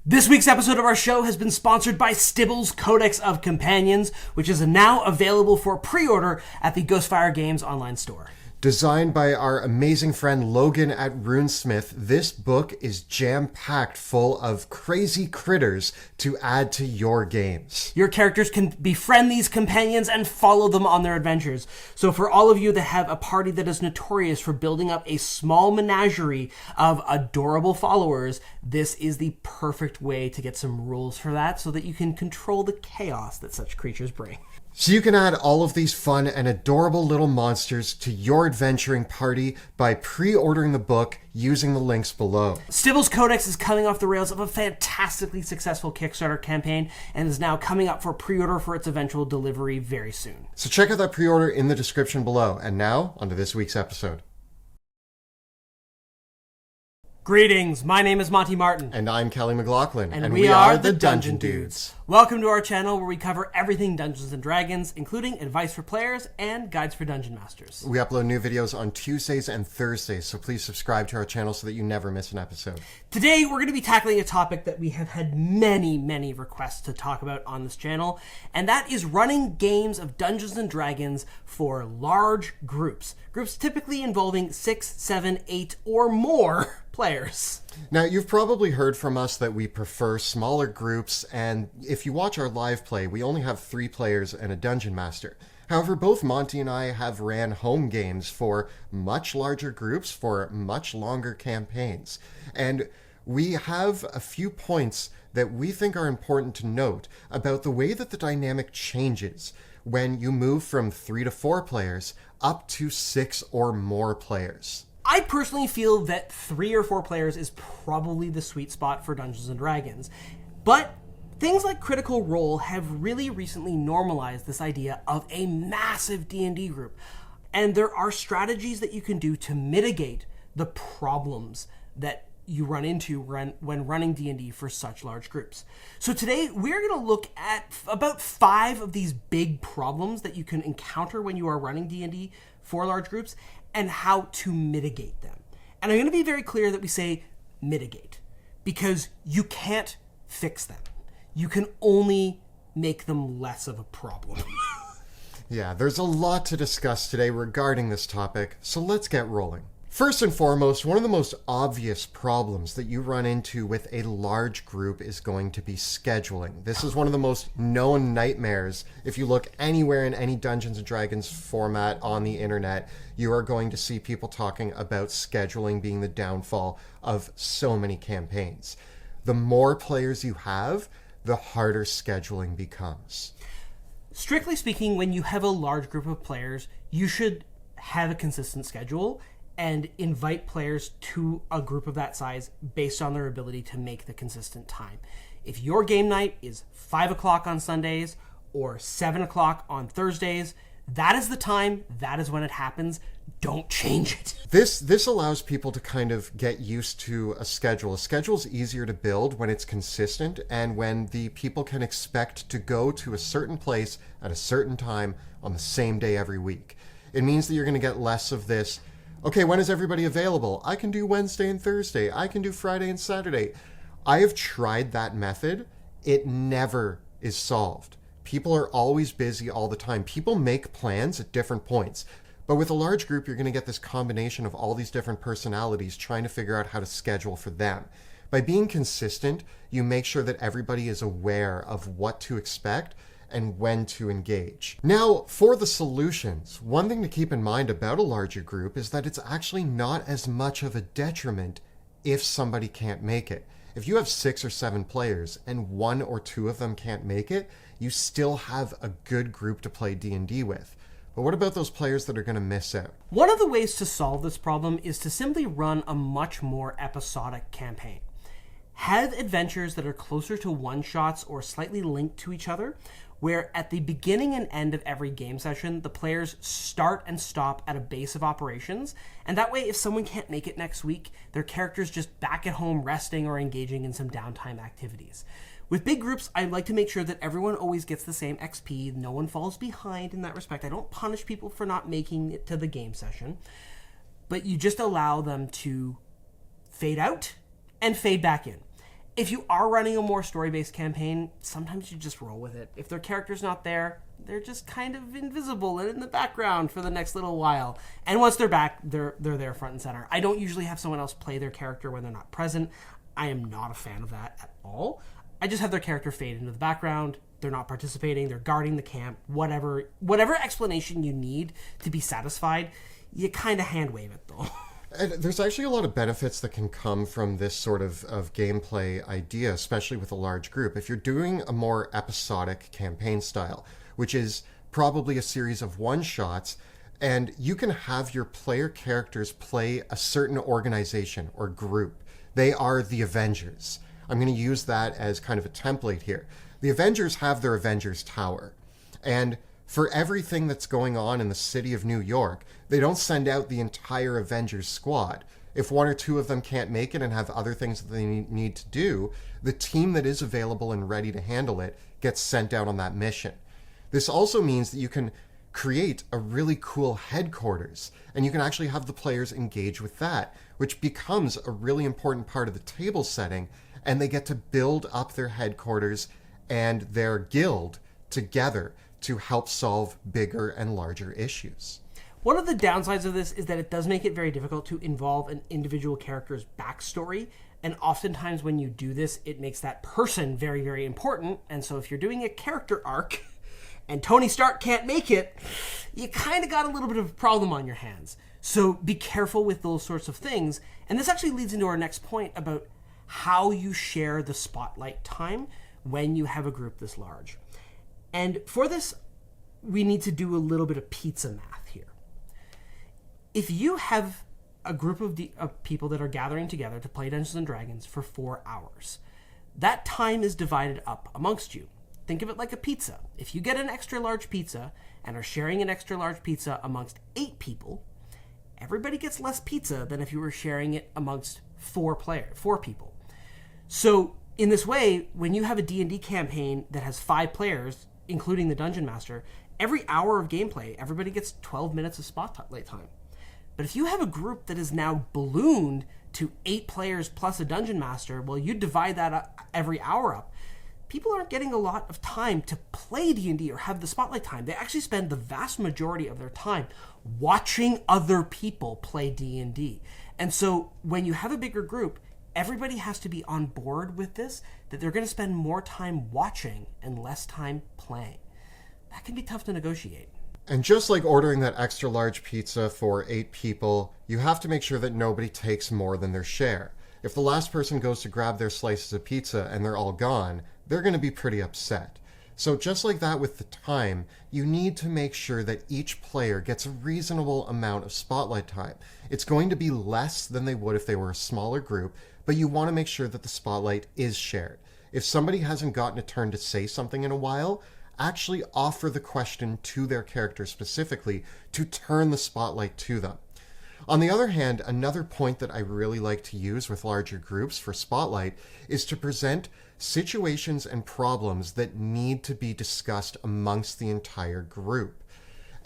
This week's episode of our show has been sponsored by Stibble's Codex of Companions, which is now available for pre-order at the Ghostfire Games online store. Designed by our amazing friend Logan at Runesmith, this book is jam-packed full of crazy critters to add to your games. Your characters can befriend these companions and follow them on their adventures. So for all of you that have a party that is notorious for building up a small menagerie of adorable followers, this is the perfect way to get some rules for that so that you can control the chaos that such creatures bring. So you can add all of these fun and adorable little monsters to your adventuring party by pre-ordering the book using the links below. Stibble's Codex is coming off the rails of a fantastically successful Kickstarter campaign and is now coming up for pre-order for its eventual delivery very soon. So check out that pre-order in the description below. And now, onto this week's episode. Greetings, my name is Monty Martin. And I'm Kelly McLaughlin. And we are the Dungeon Dudes. Welcome to our channel where we cover everything Dungeons & Dragons, including advice for players and guides for Dungeon Masters. We upload new videos on Tuesdays and Thursdays, so please subscribe to our channel so that you never miss an episode. Today, we're going to be tackling a topic that we have had many requests to talk about on this channel, and that is running games of Dungeons & Dragons for large groups. Groups typically involving 6, 7, 8, or more players. Now, you've probably heard from us that we prefer smaller groups, and if you watch our live play, we only have 3 players and a Dungeon Master. However, both Monty and I have ran home games for much larger groups for much longer campaigns. And we have a few points that we think are important to note about the way that the dynamic changes when you move from 3 to 4 players up to 6 or more players. I personally feel that 3 or 4 players is probably the sweet spot for Dungeons & Dragons, but things like Critical Role have really recently normalized this idea of a massive D&D group, and there are strategies that you can do to mitigate the problems that you run into when running D&D for such large groups. So today we're going to look at about 5 of these big problems that you can encounter when you are running D&D for large groups and how to mitigate them. And I'm going to be very clear that we say mitigate because you can't fix them. You can only make them less of a problem. Yeah, there's a lot to discuss today regarding this topic, so let's get rolling. First and foremost, one of the most obvious problems that you run into with a large group is going to be scheduling. This is one of the most known nightmares. If you look anywhere in any Dungeons & Dragons format on the internet, you are going to see people talking about scheduling being the downfall of so many campaigns. The more players you have, the harder scheduling becomes. Strictly speaking, when you have a large group of players, you should have a consistent schedule and invite players to a group of that size based on their ability to make the consistent time. If your game night is 5 o'clock on Sundays or 7 o'clock on Thursdays, that is the time, that is when it happens. Don't change it. This allows people to kind of get used to a schedule. A schedule is easier to build when it's consistent and when the people can expect to go to a certain place at a certain time on the same day every week. It means that you're going to get less of this, okay, when is everybody available? I can do Wednesday and Thursday. I can do Friday and Saturday. I have tried that method. It never is solved. People are always busy all the time. People make plans at different points. But with a large group, you're going to get this combination of all these different personalities trying to figure out how to schedule for them. By being consistent, you make sure that everybody is aware of what to expect and when to engage. Now, for the solutions, one thing to keep in mind about a larger group is that it's actually not as much of a detriment if somebody can't make it. If you have 6 or 7 players and 1 or 2 of them can't make it, you still have a good group to play D&D with. But what about those players that are going to miss out? One of the ways to solve this problem is to simply run a much more episodic campaign. Have adventures that are closer to one-shots or slightly linked to each other, where at the beginning and end of every game session, the players start and stop at a base of operations, and that way if someone can't make it next week, their character's just back at home resting or engaging in some downtime activities. With big groups, I like to make sure that everyone always gets the same XP, no one falls behind in that respect. I don't punish people for not making it to the game session, but you just allow them to fade out and fade back in. If you are running a more story-based campaign, sometimes you just roll with it. If their character's not there, they're just kind of invisible and in the background for the next little while. And once they're back, they're there front and center. I don't usually have someone else play their character when they're not present. I am not a fan of that at all. I just have their character fade into the background. They're not participating. They're guarding the camp. Whatever explanation you need to be satisfied, you kind of hand wave it though. And there's actually a lot of benefits that can come from this sort of gameplay idea, especially with a large group. If you're doing a more episodic campaign style, which is probably a series of one-shots, and you can have your player characters play a certain organization or group. They are the Avengers. I'm going to use that as kind of a template here. The Avengers have their Avengers Tower, and for everything that's going on in the city of New York, they don't send out the entire Avengers squad. If one or two of them can't make it and have other things that they need to do, the team that is available and ready to handle it gets sent out on that mission. This also means that you can create a really cool headquarters, and you can actually have the players engage with that, which becomes a really important part of the table setting, and they get to build up their headquarters and their guild together to help solve bigger and larger issues. One of the downsides of this is that it does make it very difficult to involve an individual character's backstory, and oftentimes when you do this, it makes that person very, very important. And so if you're doing a character arc and Tony Stark can't make it, you kind of got a little bit of a problem on your hands. So be careful with those sorts of things. And this actually leads into our next point about how you share the spotlight time when you have a group this large. And for this, we need to do a little bit of pizza math here. If you have a group of people that are gathering together to play Dungeons & Dragons for 4 hours, that time is divided up amongst you. Think of it like a pizza. If you get an extra large pizza and are sharing an extra large pizza amongst 8 people, everybody gets less pizza than if you were sharing it amongst 4 people. So in this way, when you have a D&D campaign that has 5 players, including the Dungeon Master, every hour of gameplay, everybody gets 12 minutes of spotlight time. But if you have a group that is now ballooned to 8 players plus a Dungeon Master, well, you divide that up every hour up. People aren't getting a lot of time to play D&D or have the spotlight time. They actually spend the vast majority of their time watching other people play D&D. And so when you have a bigger group, everybody has to be on board with this, that they're going to spend more time watching and less time playing. That can be tough to negotiate. And just like ordering that extra large pizza for 8 people, you have to make sure that nobody takes more than their share. If the last person goes to grab their slices of pizza and they're all gone, they're going to be pretty upset. So just like that with the time, you need to make sure that each player gets a reasonable amount of spotlight time. It's going to be less than they would if they were a smaller group, but you want to make sure that the spotlight is shared. If somebody hasn't gotten a turn to say something in a while, actually offer the question to their character specifically to turn the spotlight to them. On the other hand, another point that I really like to use with larger groups for spotlight is to present situations and problems that need to be discussed amongst the entire group.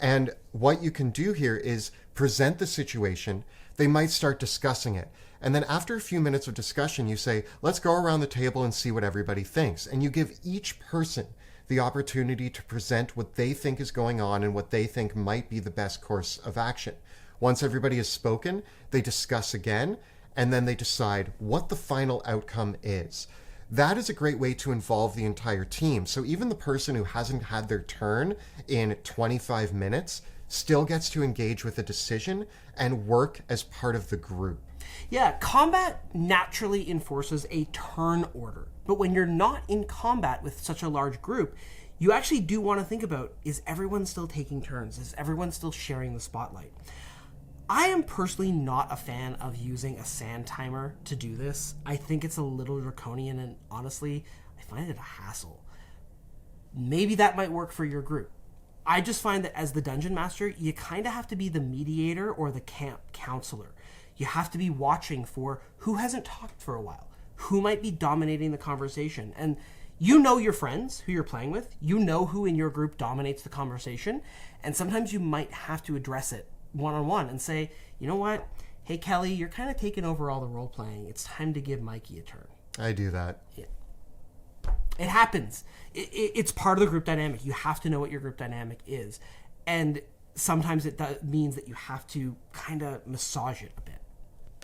And what you can do here is present the situation. They might start discussing it. And then after a few minutes of discussion, you say, let's go around the table and see what everybody thinks. And you give each person the opportunity to present what they think is going on and what they think might be the best course of action. Once everybody has spoken, they discuss again, and then they decide what the final outcome is. That is a great way to involve the entire team. So even the person who hasn't had their turn in 25 minutes still gets to engage with a decision and work as part of the group. Yeah, combat naturally enforces a turn order. But when you're not in combat with such a large group, you actually do want to think about, is everyone still taking turns? Is everyone still sharing the spotlight? I am personally not a fan of using a sand timer to do this. I think it's a little draconian, and honestly, I find it a hassle. Maybe that might work for your group. I just find that as the Dungeon Master, you kind of have to be the mediator or the camp counselor. You have to be watching for who hasn't talked for a while, who might be dominating the conversation. And you know your friends who you're playing with, you know who in your group dominates the conversation, and sometimes you might have to address it one-on-one and say, you know what, hey Kelly, you're kind of taking over all the role-playing. It's time to give Mikey a turn. I do that. It happens. It's part of the group dynamic. You have to know what your group dynamic is. And sometimes it means that you have to kind of massage it a bit.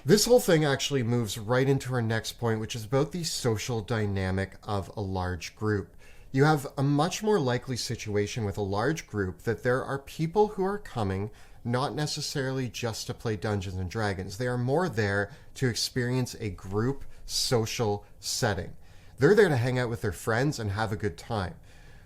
This whole thing actually moves right into our next point, which is about the social dynamic of a large group. You have a much more likely situation with a large group that there are people who are coming not necessarily just to play Dungeons and Dragons. They are more there to experience a group social setting. They're there to hang out with their friends and have a good time.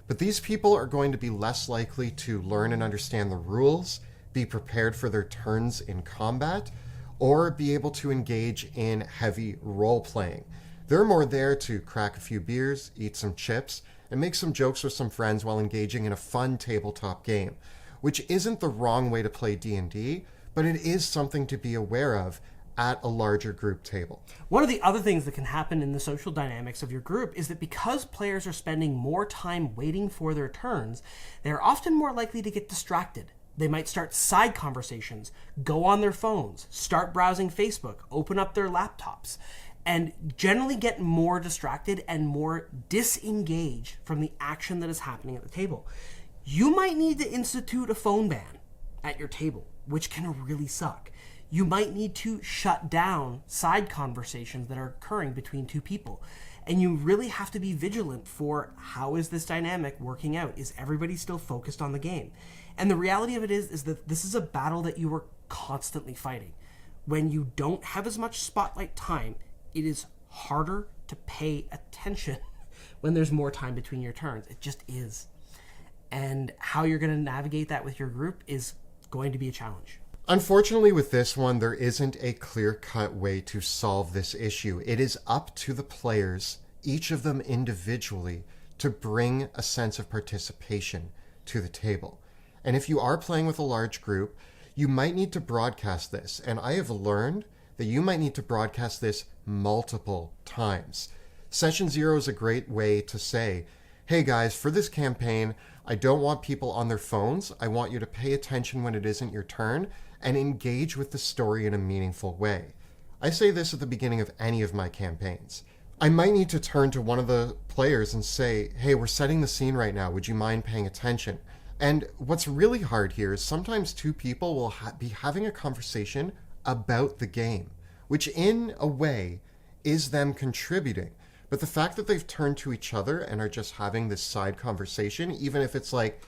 But these people are going to be less likely to learn and understand the rules, be prepared for their turns in combat, or be able to engage in heavy role-playing. They're more there to crack a few beers, eat some chips, and make some jokes with some friends while engaging in a fun tabletop game, which isn't the wrong way to play D&D, but it is something to be aware of at a larger group table. One of the other things that can happen in the social dynamics of your group is that because players are spending more time waiting for their turns, they're often more likely to get distracted. They might start side conversations, go on their phones, start browsing Facebook, open up their laptops, and generally get more distracted and more disengaged from the action that is happening at the table. You might need to institute a phone ban at your table, which can really suck. You might need to shut down side conversations that are occurring between two people. And you really have to be vigilant for how is this dynamic working out? Is everybody still focused on the game? And the reality of it is that this is a battle that you are constantly fighting. When you don't have as much spotlight time, it is harder to pay attention when there's more time between your turns. It just is. And how you're going to navigate that with your group is going to be a challenge. Unfortunately, with this one, there isn't a clear-cut way to solve this issue. It is up to the players, each of them individually, to bring a sense of participation to the table. And if you are playing with a large group, you might need to broadcast this. And I have learned that you might need to broadcast this multiple times. Session 0 is a great way to say, hey guys, for this campaign, I don't want people on their phones. I want you to pay attention when it isn't your turn and engage with the story in a meaningful way. I say this at the beginning of any of my campaigns. I might need to turn to one of the players and say, hey, we're setting the scene right now. Would you mind paying attention? And what's really hard here is sometimes two people will be having a conversation about the game, which in a way is them contributing. But the fact that they've turned to each other and are just having this side conversation, even if it's like,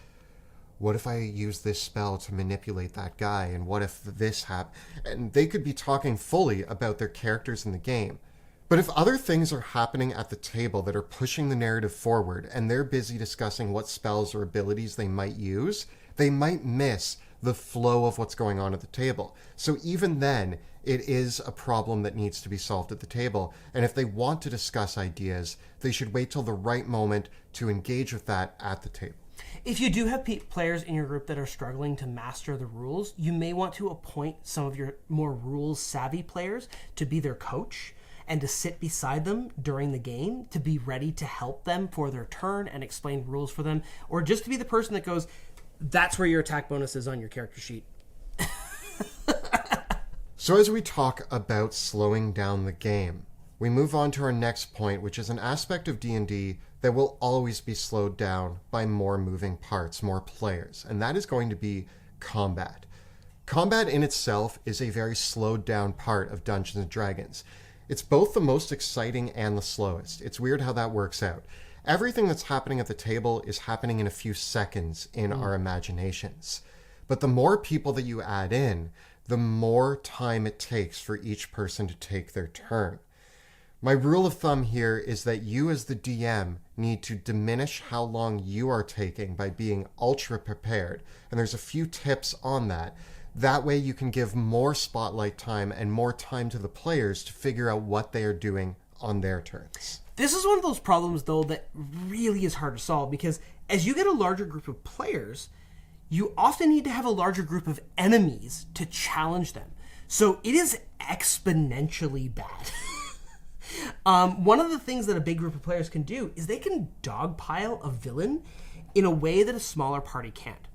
what if I use this spell to manipulate that guy? And what if this happened? And they could be talking fully about their characters in the game. But if other things are happening at the table that are pushing the narrative forward and they're busy discussing what spells or abilities they might use, they might miss the flow of what's going on at the table. So even then, it is a problem that needs to be solved at the table. And if they want to discuss ideas, they should wait till the right moment to engage with that at the table. If you do have players in your group that are struggling to master the rules, you may want to appoint some of your more rules-savvy players to be their coach and to sit beside them during the game, to be ready to help them for their turn and explain rules for them, or just to be the person that goes, that's where your attack bonus is on your character sheet. So as we talk about slowing down the game, we move on to our next point, which is an aspect of D&D that will always be slowed down by more moving parts, more players, and that is going to be combat. Combat in itself is a very slowed down part of Dungeons & Dragons. It's both the most exciting and the slowest. It's weird how that works out. Everything that's happening at the table is happening in a few seconds in our imaginations. But the more people that you add in, the more time it takes for each person to take their turn. My rule of thumb here is that you as the DM need to diminish how long you are taking by being ultra prepared. And there's a few tips on that. That way you can give more spotlight time and more time to the players to figure out what they are doing on their turns. This is one of those problems, though, that really is hard to solve because as you get a larger group of players, you often need to have a larger group of enemies to challenge them. So it is exponentially bad. One of the things that a big group of players can do is they can dogpile a villain in a way that a smaller party can't.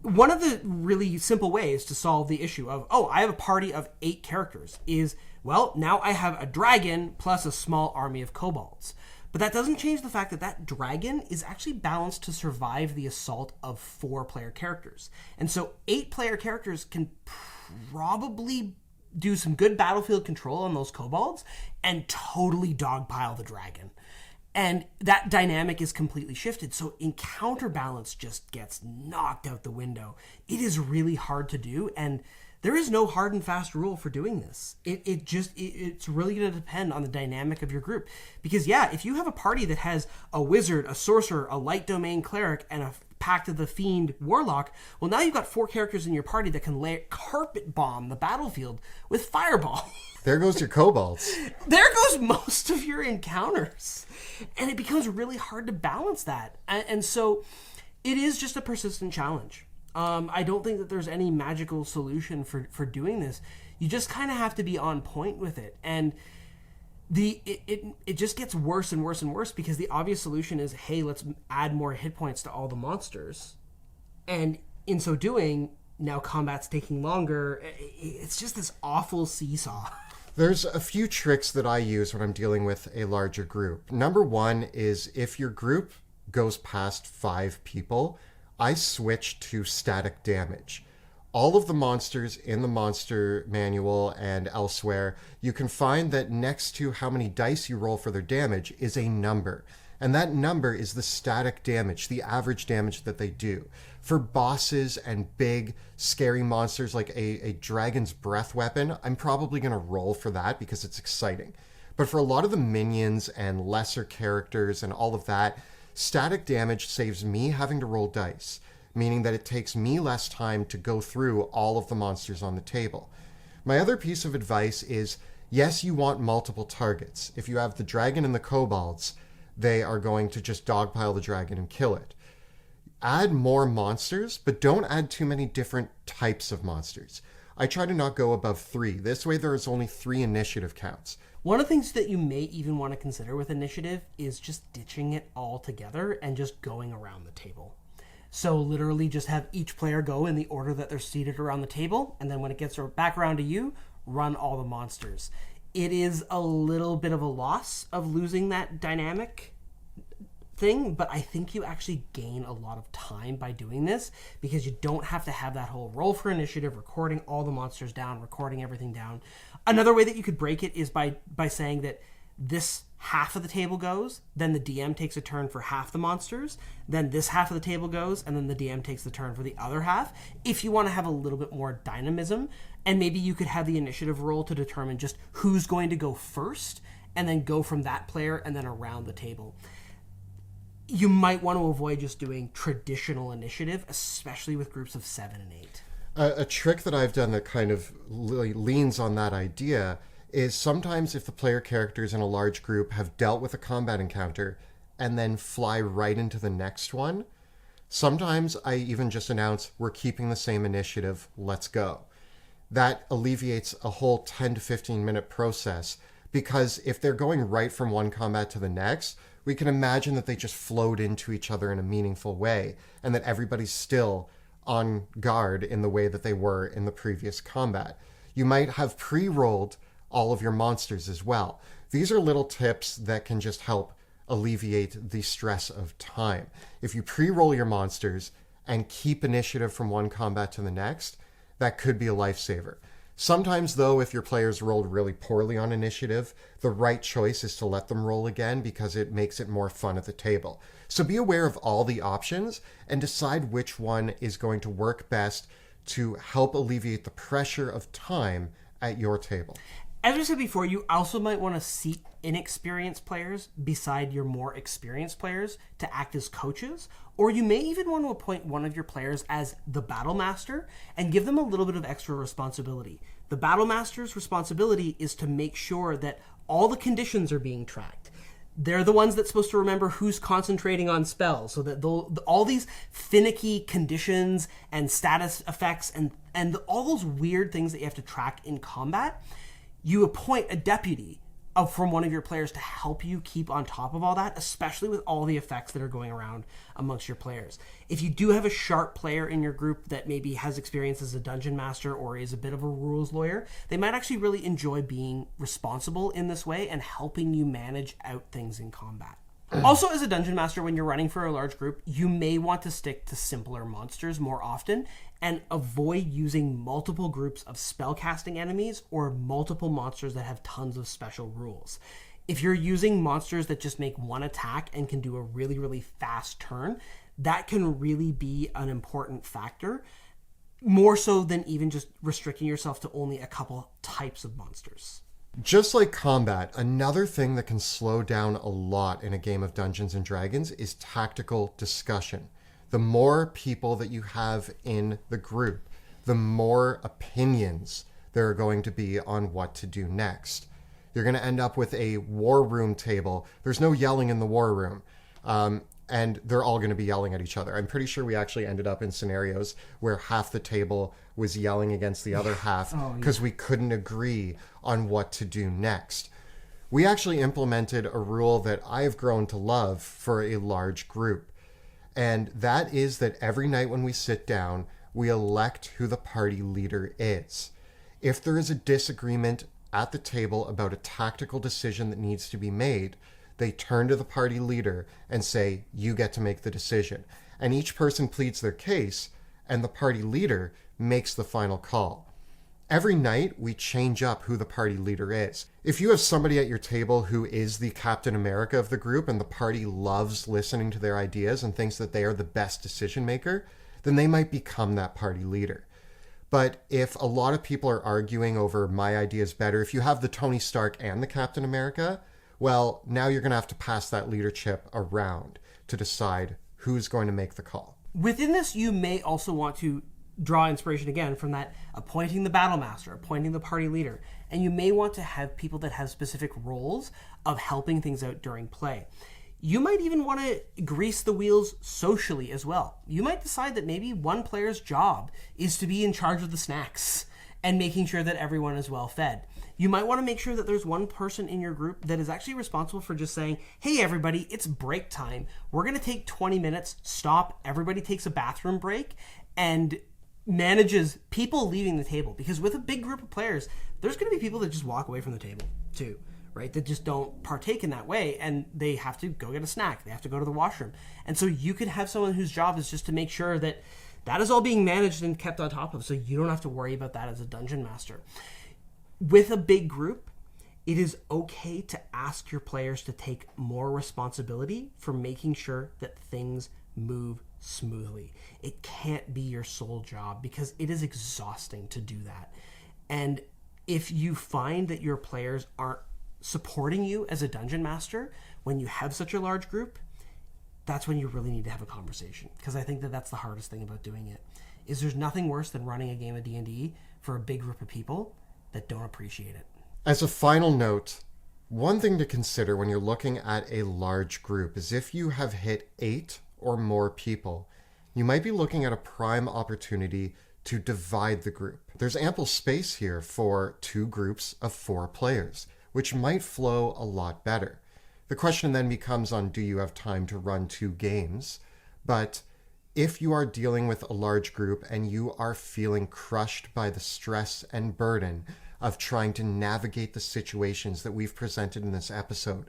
One of the really simple ways to solve the issue of, I have a party of 8 characters is Well, now I have a dragon plus a small army of kobolds. But that doesn't change the fact that that dragon is actually balanced to survive the assault of 4-player characters. And so 8-player characters can probably do some good battlefield control on those kobolds and totally dogpile the dragon. And that dynamic is completely shifted. So encounter balance just gets knocked out the window. It is really hard to do, and there is no hard and fast rule for doing this. It's really going to depend on the dynamic of your group. Because yeah, if you have a party that has a wizard, a sorcerer, a light domain cleric, and a Pact of the Fiend warlock, well, now you've got 4 characters in your party that can carpet bomb the battlefield with fireball. There goes your kobolds. There goes most of your encounters. And it becomes really hard to balance that. And so it is just a persistent challenge. I don't think that there's any magical solution for doing this. You just kind of have to be on point with it. And it just gets worse and worse and worse, because the obvious solution is, hey, let's add more hit points to all the monsters. And in so doing, now combat's taking longer. It's just this awful seesaw. There's a few tricks that I use when I'm dealing with a larger group. Number one is, if your group goes past 5 people, I switch to static damage. All of the monsters in the monster manual and elsewhere, you can find that next to how many dice you roll for their damage is a number. And that number is the static damage, the average damage that they do. For bosses and big, scary monsters like a dragon's breath weapon, I'm probably going to roll for that because it's exciting. But for a lot of the minions and lesser characters and all of that, static damage saves me having to roll dice, meaning that it takes me less time to go through all of the monsters on the table. My other piece of advice is, yes, you want multiple targets. If you have the dragon and the kobolds, they are going to just dogpile the dragon and kill it. Add more monsters, but don't add too many different types of monsters. I try to not go above 3. This way there is only 3 initiative counts. One of the things that you may even want to consider with initiative is just ditching it all together and just going around the table. So literally just have each player go in the order that they're seated around the table, and then when it gets back around to you, run all the monsters. It is a little bit of a loss of losing that dynamic thing, but I think you actually gain a lot of time by doing this, because you don't have to have that whole roll for initiative, recording all the monsters down, recording everything down. Another way that you could break it is by saying that this half of the table goes, then the DM takes a turn for half the monsters, then this half of the table goes, and then the DM takes the turn for the other half, if you want to have a little bit more dynamism. And maybe you could have the initiative roll to determine just who's going to go first, and then go from that player and then around the table. You might want to avoid just doing traditional initiative, especially with groups of 7 and 8. A trick that I've done that kind of leans on that idea is, sometimes if the player characters in a large group have dealt with a combat encounter and then fly right into the next one, sometimes I even just announce, we're keeping the same initiative, let's go. That alleviates a whole 10 to 15 minute process, because if they're going right from one combat to the next, we can imagine that they just flowed into each other in a meaningful way, and that everybody's still on guard in the way that they were in the previous combat. You might have pre-rolled all of your monsters as well. These are little tips that can just help alleviate the stress of time. If you pre-roll your monsters and keep initiative from one combat to the next, that could be a lifesaver. Sometimes, though, if your players rolled really poorly on initiative, the right choice is to let them roll again, because it makes it more fun at the table. So be aware of all the options and decide which one is going to work best to help alleviate the pressure of time at your table. As we said before, you also might want to seat inexperienced players beside your more experienced players to act as coaches, or you may even want to appoint one of your players as the battle master and give them a little bit of extra responsibility. The battle master's responsibility is to make sure that all the conditions are being tracked. They're the ones that's supposed to remember who's concentrating on spells, so that all these finicky conditions and status effects and all those weird things that you have to track in combat, you appoint a deputy from one of your players to help you keep on top of all that, especially with all the effects that are going around amongst your players. If you do have a sharp player in your group that maybe has experience as a dungeon master or is a bit of a rules lawyer, they might actually really enjoy being responsible in this way and helping you manage out things in combat. Also, as a dungeon master, when you're running for a large group, you may want to stick to simpler monsters more often and avoid using multiple groups of spellcasting enemies or multiple monsters that have tons of special rules. If you're using monsters that just make one attack and can do a really, really fast turn, that can really be an important factor, more so than even just restricting yourself to only a couple types of monsters. Just like combat, another thing that can slow down a lot in a game of Dungeons and Dragons is tactical discussion. The more people that you have in the group, the more opinions there are going to be on what to do next. You're going to end up with a war room table. There's no yelling in the war room. And they're all going to be yelling at each other. I'm pretty sure we actually ended up in scenarios where half the table was yelling against the other half because we couldn't agree on what to do next. We actually implemented a rule that I've grown to love for a large group. And that is that every night when we sit down, we elect who the party leader is. If there is a disagreement at the table about a tactical decision that needs to be made, they turn to the party leader and say, you get to make the decision. And each person pleads their case, and the party leader makes the final call. Every night, we change up who the party leader is. If you have somebody at your table who is the Captain America of the group and the party loves listening to their ideas and thinks that they are the best decision maker, then they might become that party leader. But if a lot of people are arguing over my idea is better, if you have the Tony Stark and the Captain America, well, now you're going to have to pass that leadership around to decide who's going to make the call. Within this, you may also want to draw inspiration again from that appointing the battle master, appointing the party leader, and you may want to have people that have specific roles of helping things out during play. You might even want to grease the wheels socially as well. You might decide that maybe one player's job is to be in charge of the snacks and making sure that everyone is well fed. You might want to make sure that there's one person in your group that is actually responsible for just saying, hey, everybody, it's break time. We're going to take 20 minutes, stop, everybody takes a bathroom break, and manages people leaving the table. Because with a big group of players, there's going to be people that just walk away from the table too, right? That just don't partake in that way, and they have to go get a snack. They have to go to the washroom. And so you could have someone whose job is just to make sure that that is all being managed and kept on top of, so you don't have to worry about that as a dungeon master. With a big group, it is okay to ask your players to take more responsibility for making sure that things move smoothly. It can't be your sole job because it is exhausting to do that. And if you find that your players aren't supporting you as a dungeon master when you have such a large group, that's when you really need to have a conversation. Because I think that that's the hardest thing about doing it, is there's nothing worse than running a game of D&D for a big group of people that don't appreciate it. As a final note, one thing to consider when you're looking at a large group is if you have hit 8 or more people, you might be looking at a prime opportunity to divide the group. There's ample space here for 2 groups of 4 players, which might flow a lot better. The question then becomes on, do you have time to run 2 games? But if you are dealing with a large group and you are feeling crushed by the stress and burden of trying to navigate the situations that we've presented in this episode,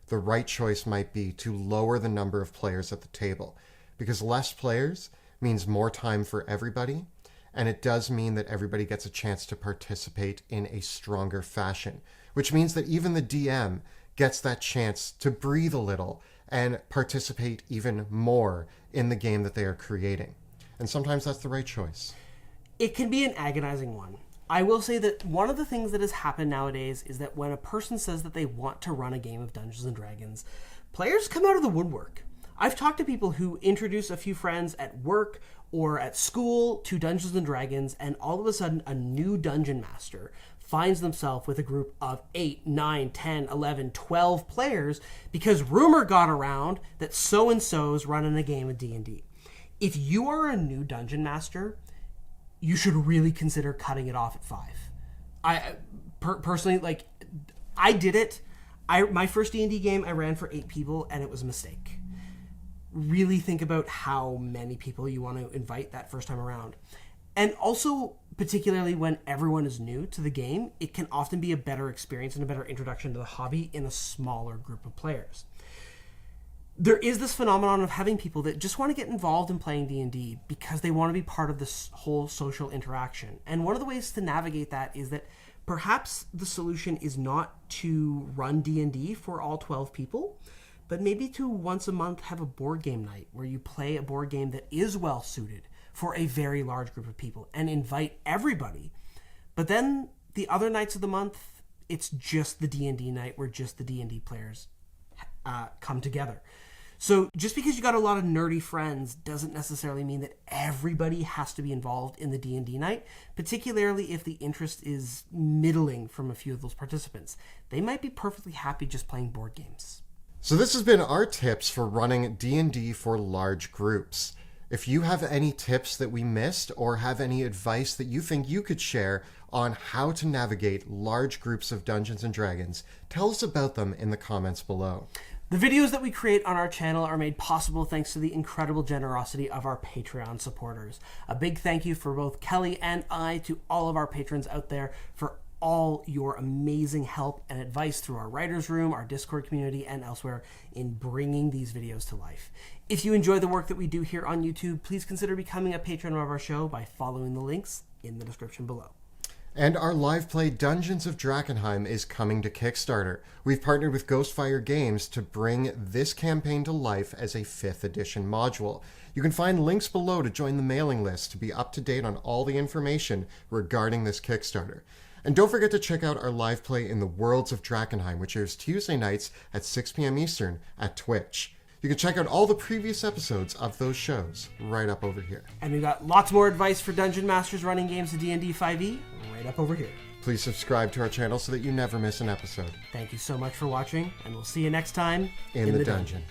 the right choice might be to lower the number of players at the table, because less players means more time for everybody, and it does mean that everybody gets a chance to participate in a stronger fashion, which means that even the DM gets that chance to breathe a little and participate even more in the game that they are creating. And sometimes that's the right choice. It can be an agonizing one. I will say that one of the things that has happened nowadays is that when a person says that they want to run a game of Dungeons & Dragons, players come out of the woodwork. I've talked to people who introduce a few friends at work or at school to Dungeons & Dragons, and all of a sudden a new dungeon master finds themselves with a group of 8, 9, 10, 11, 12 players because rumor got around that so-and-so's running a game of D&D. If you are a new dungeon master, you should really consider cutting it off at 5. I personally, I did it. My first D&D game I ran for 8 people, and it was a mistake. Really think about how many people you want to invite that first time around. And also, particularly when everyone is new to the game, it can often be a better experience and a better introduction to the hobby in a smaller group of players. There is this phenomenon of having people that just want to get involved in playing D&D because they want to be part of this whole social interaction. And one of the ways to navigate that is that perhaps the solution is not to run D&D for all 12 people, but maybe to once a month have a board game night where you play a board game that is well suited for a very large group of people and invite everybody. But then the other nights of the month, it's just the D&D night where just the D&D players come together. So just because you got a lot of nerdy friends doesn't necessarily mean that everybody has to be involved in the D&D night, particularly if the interest is middling from a few of those participants. They might be perfectly happy just playing board games. So this has been our tips for running D&D for large groups. If you have any tips that we missed or have any advice that you think you could share on how to navigate large groups of Dungeons & Dragons, tell us about them in the comments below. The videos that we create on our channel are made possible thanks to the incredible generosity of our Patreon supporters. A big thank you for both Kelly and I to all of our patrons out there for all your amazing help and advice through our writers room, our Discord community, and elsewhere in bringing these videos to life. If you enjoy the work that we do here on YouTube, please consider becoming a patron of our show by following the links in the description below. And our live play Dungeons of Drakkenheim is coming to Kickstarter. We've partnered with Ghostfire Games to bring this campaign to life as a 5th edition module. You can find links below to join the mailing list to be up to date on all the information regarding this Kickstarter. And don't forget to check out our live play in the Worlds of Drakkenheim, which airs Tuesday nights at 6 p.m. Eastern at Twitch. You can check out all the previous episodes of those shows right up over here. And we've got lots more advice for Dungeon Masters running games of D&D 5e right up over here. Please subscribe to our channel so that you never miss an episode. Thank you so much for watching, and we'll see you next time in the dungeon.